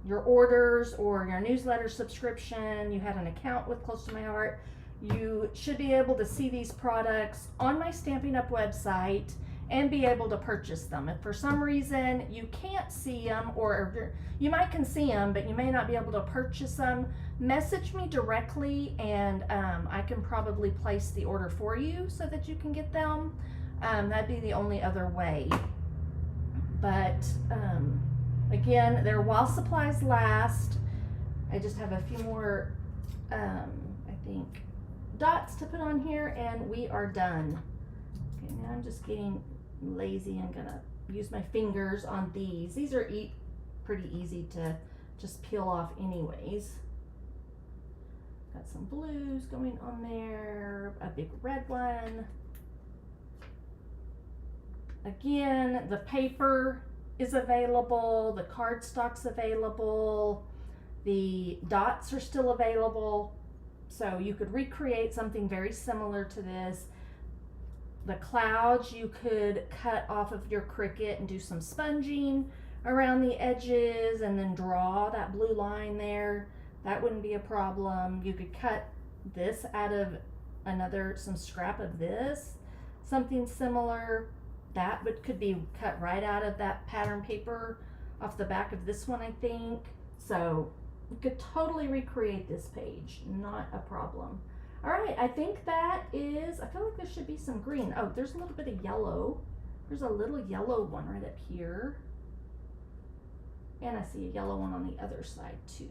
your orders or your newsletter subscription, you had an account with Close to My Heart, you should be able to see these products on my Stampin' Up website and be able to purchase them. If for some reason you can't see them, or you might can see them, but you may not be able to purchase them, message me directly and I can probably place the order for you so that you can get them. That'd be the only other way. But again, they're while supplies last. I just have a few more, I think, dots to put on here and we are done. Okay, now I'm just getting lazy. I'm gonna use my fingers on these. These are pretty easy to just peel off anyways. Got some blues going on there, a big red one. Again, the paper is available, the cardstock's available, the dots are still available, so you could recreate something very similar to this. The clouds you could cut off of your Cricut and do some sponging around the edges and then draw that blue line there, that wouldn't be a problem. You could cut this out of some scrap of this, something similar. That could be cut right out of that pattern paper off the back of this one, I think. So you could totally recreate this page, not a problem. All right, I think that is, I feel like there should be some green. Oh, there's a little bit of yellow. There's a little yellow one right up here. And I see a yellow one on the other side too.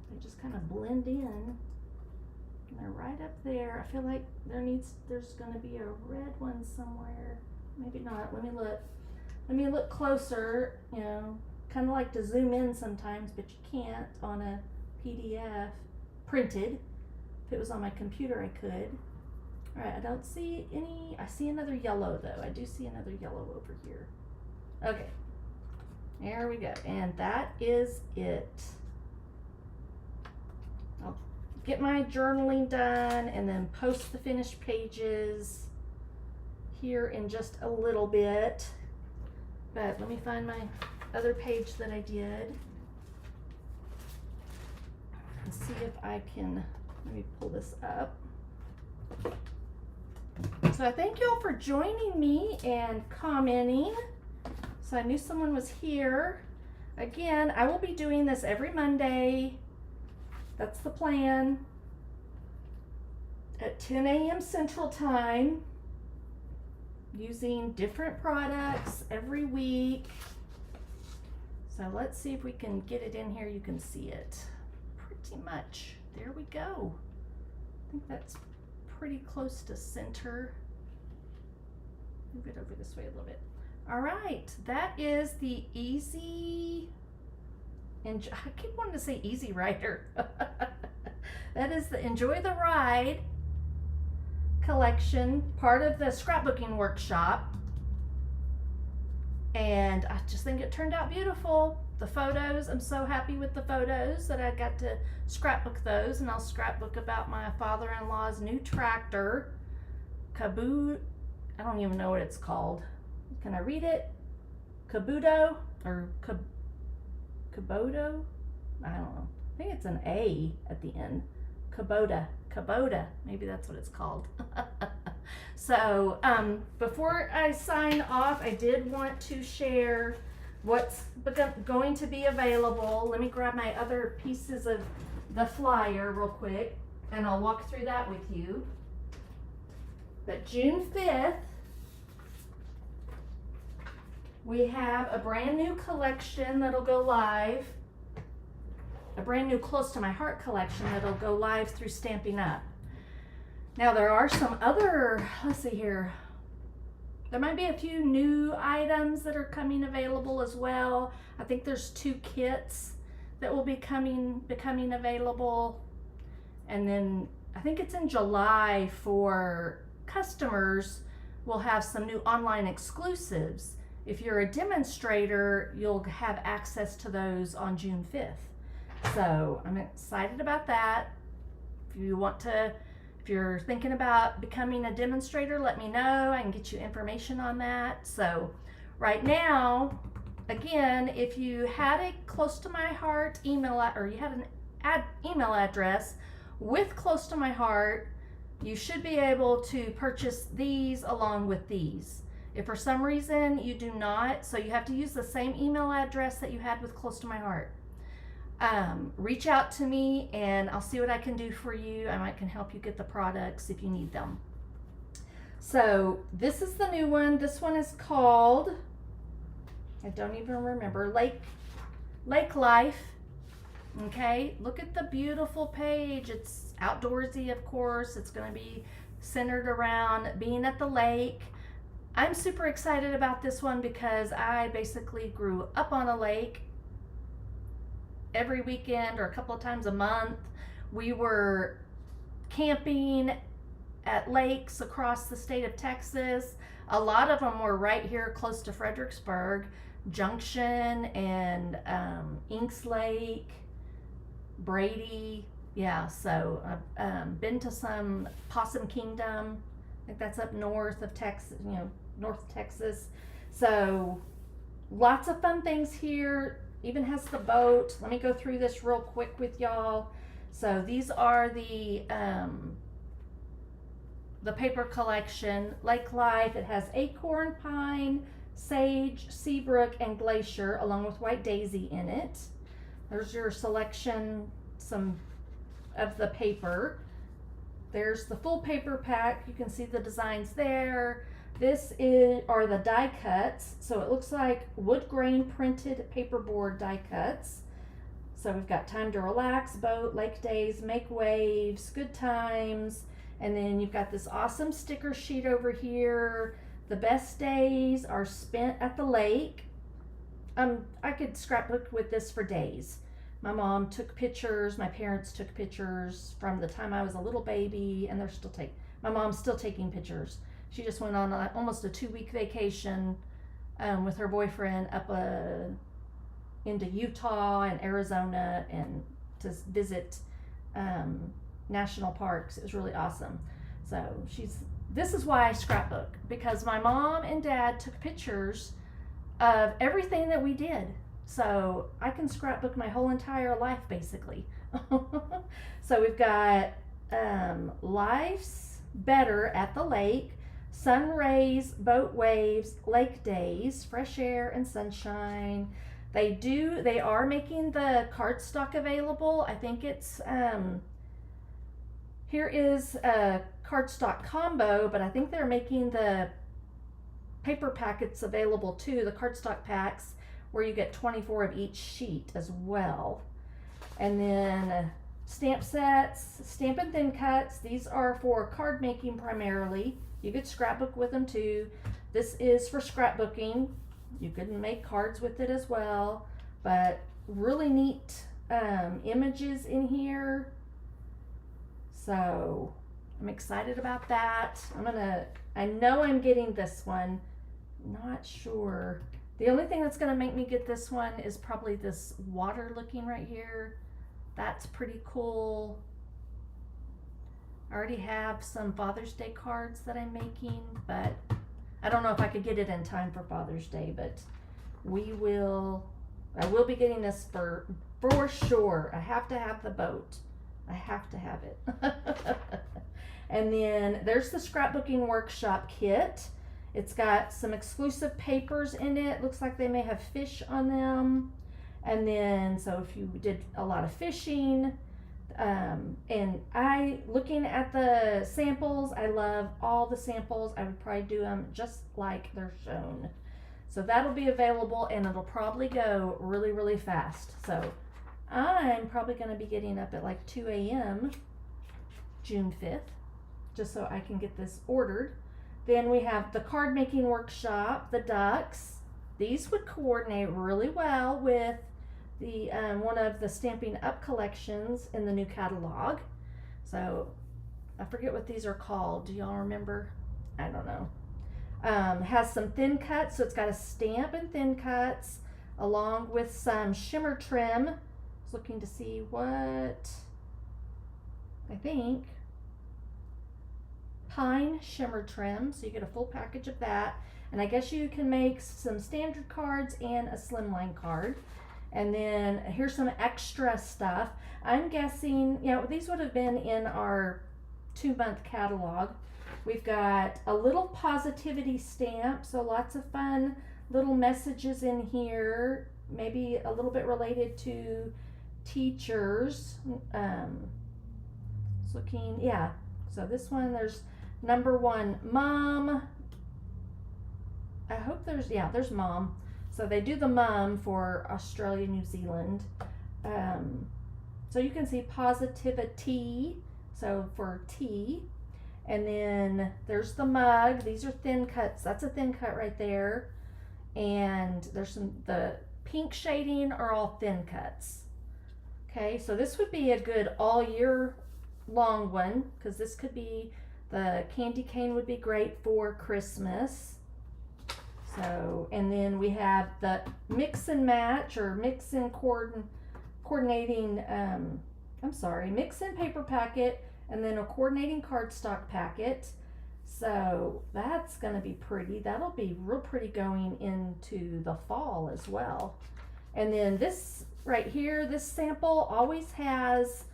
They just kind of blend in. And they're right up there. I feel like there's gonna be a red one somewhere. Maybe not, let me look. Let me look closer, you know, kind of like to zoom in sometimes, but you can't on a PDF printed. If it was on my computer, I could. All right, I don't see any. I see another yellow though. I do see another yellow over here. Okay, there we go. And that is it. I'll get my journaling done and then post the finished pages here in just a little bit. But let me find my other page that I did and see if I can, let me pull this up. So I thank you all for joining me and commenting. So I knew someone was here. Again, I will be doing this every Monday. That's the plan. At 10 a.m. Central Time. Using different products every week. So let's see if we can get it in here. You can see it pretty much. There we go. I think that's pretty close to center. Move it over this way a little bit. All right, that is the easy, and I keep wanting to say Easy Rider. That is the Enjoy the Ride collection, part of the scrapbooking workshop. And I just think it turned out beautiful. The photos, I'm so happy with the photos that I got to scrapbook those, and I'll scrapbook about my father-in-law's new tractor, I don't even know what it's called. Can I read it? Kabuto or Kaboto? I don't know. I think it's an A at the end. Kubota, maybe that's what it's called. So before I sign off, I did want to share what's going to be available. Let me grab my other pieces of the flyer real quick and I'll walk through that with you. But June 5th, we have a brand new collection that'll go live. A brand new Close to My Heart collection that'll go live through Stampin Up. Now there are some other, let's see here. There might be a few new items that are coming available as well. I think there's 2 kits that will be becoming available. And then I think it's in July for customers, we'll have some new online exclusives. If you're a demonstrator, you'll have access to those on June 5th. So I'm excited about that. If you're thinking about becoming a demonstrator, let me know. I can get you information on that. So right now, again, if you had a Close to My Heart email, or you had an email address with Close to My Heart, you should be able to purchase these along with these. If for some reason you do not, so you have to use the same email address that you had with Close to My Heart. Reach out to me and I'll see what I can do for you. I can help you get the products if you need them. So this is the new one. This one is called, I don't even remember, Lake Life. Okay, look at the beautiful page. It's outdoorsy, of course. It's going to be centered around being at the lake. I'm super excited about this one because I basically grew up on a lake. Every weekend or a couple of times a month, we were camping at lakes across the state of Texas. A lot of them were right here close to Fredericksburg, Junction and Inks Lake, Brady. Yeah, so I've been to some Possum Kingdom. I think that's up north of Texas, North Texas. So lots of fun things here. Even has the boat. Let me go through this real quick with y'all. So these are the paper collection. Lake Life. It has acorn, pine, sage, seabrook, and glacier, along with white daisy in it. There's your selection, some of the paper. There's the full paper pack. You can see the designs there. This are the die cuts. So it looks like wood grain printed paperboard die cuts. So we've got Time to Relax, Boat, Lake Days, Make Waves, Good Times. And then you've got this awesome sticker sheet over here. The best days are spent at the lake. I could scrapbook with this for days. My mom took pictures, my parents took pictures from the time I was a little baby, and my mom's still taking pictures. She just went on almost a 2-week vacation with her boyfriend up into Utah and Arizona and to visit national parks. It was really awesome. So this is why I scrapbook, because my mom and dad took pictures of everything that we did. So I can scrapbook my whole entire life, basically. So we've got Life's Better at the Lake, Sun Rays, Boat Waves, Lake Days, Fresh Air and Sunshine. They are making the cardstock available. I think it's, here is a cardstock combo, but I think they're making the paper packets available too, the cardstock packs, where you get 24 of each sheet as well. And then stamp sets, Stampin' Thin Cuts. These are for card making primarily. You could scrapbook with them too. This is for scrapbooking. You could make cards with it as well, but really neat images in here. So I'm excited about that. I know I'm getting this one. Not sure. The only thing that's going to make me get this one is probably this water looking right here. That's pretty cool. I already have some Father's Day cards that I'm making, but I don't know if I could get it in time for Father's Day, but I will be getting this for sure. I have to have the boat. I have to have it. And then there's the scrapbooking workshop kit. It's got some exclusive papers in it. Looks like they may have fish on them. And then, so if you did a lot of fishing, and looking at the samples, I love all the samples. I would probably do them just like they're shown. So that'll be available, and it'll probably go really, really fast. So I'm probably going to be getting up at like 2 a.m. June 5th, just so I can get this ordered. Then we have the card making workshop, the ducks. These would coordinate really well with the one of the Stampin' Up collections in the new catalog. So I forget what these are called. Do y'all remember? I don't know. Has some thin cuts, so it's got a stamp and thin cuts along with some shimmer trim. I was looking to see what, I think pine shimmer trim, so you get a full package of that. And I guess you can make some standard cards and a slimline card. And then here's some extra stuff. I'm guessing, these would have been in our 2-month catalog. We've got a little positivity stamp, so lots of fun little messages in here, maybe a little bit related to teachers. So this one, there's number 1, mom. I hope there's mom. So they do the mum for Australia, New Zealand. So you can see positivity, so for tea. And then there's the mug. These are thin cuts. That's a thin cut right there. And there's the pink shading are all thin cuts. Okay, so this would be a good all year long one, because this could be, the candy cane would be great for Christmas. So, and then we have the mix and match, or mix and coordinating, mix and paper packet, and then a coordinating cardstock packet. So that's going to be pretty. That'll be real pretty going into the fall as well. And then this right here, this sample always has,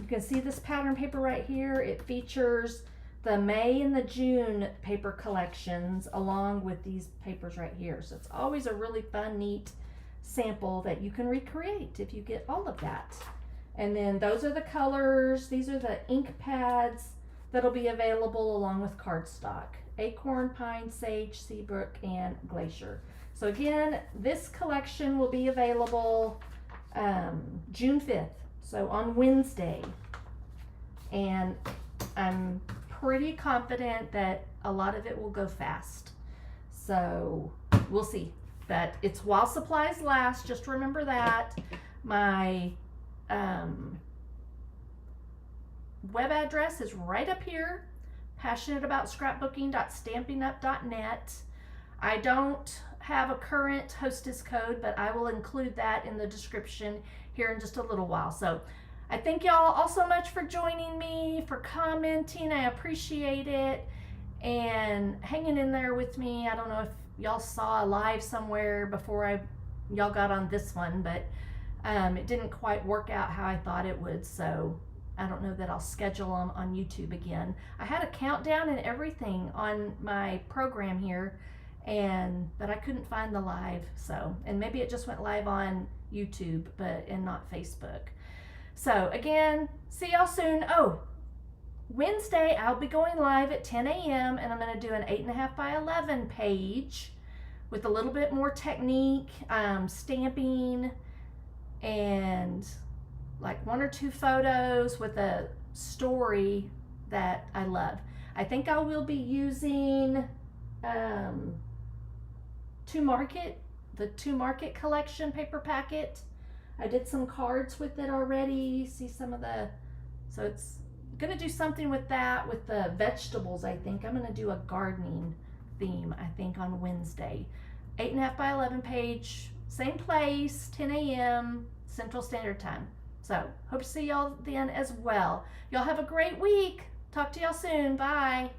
you can see this pattern paper right here. It features the May and the June paper collections along with these papers right here. So it's always a really fun, neat sample that you can recreate if you get all of that. And then those are the colors. These are the ink pads that'll be available along with cardstock. Acorn, Pine, Sage, Seabrook, and Glacier. So again, this collection will be available June 5th, so on Wednesday. And I'm pretty confident that a lot of it will go fast. So we'll see. But it's while supplies last, just remember that. My web address is right up here, passionateaboutscrapbooking.stampinup.net. I don't have a current hostess code, but I will include that in the description here in just a little while. So I thank y'all all so much for joining me, for commenting. I appreciate it, and hanging in there with me. I don't know if y'all saw a live somewhere before y'all got on this one, but it didn't quite work out how I thought it would, so I don't know that I'll schedule them on YouTube again. I had a countdown and everything on my program here, but I couldn't find the live, so, and maybe it just went live on YouTube, and not Facebook. So again, see y'all soon. Oh, Wednesday I'll be going live at 10 a.m. and I'm going to do an 8.5 by 11 page with a little bit more technique, stamping, and like 1 or 2 photos with a story that I love. I think I will be using the To Market collection paper packet. I did some cards with it already. See some of so it's gonna do something with that, with the vegetables. I think I'm gonna do a gardening theme, I think, on Wednesday. 8.5 by 11 page, same place, 10 a.m. Central Standard Time. So hope to see y'all then as well. Y'all have a great week. Talk to y'all soon. Bye.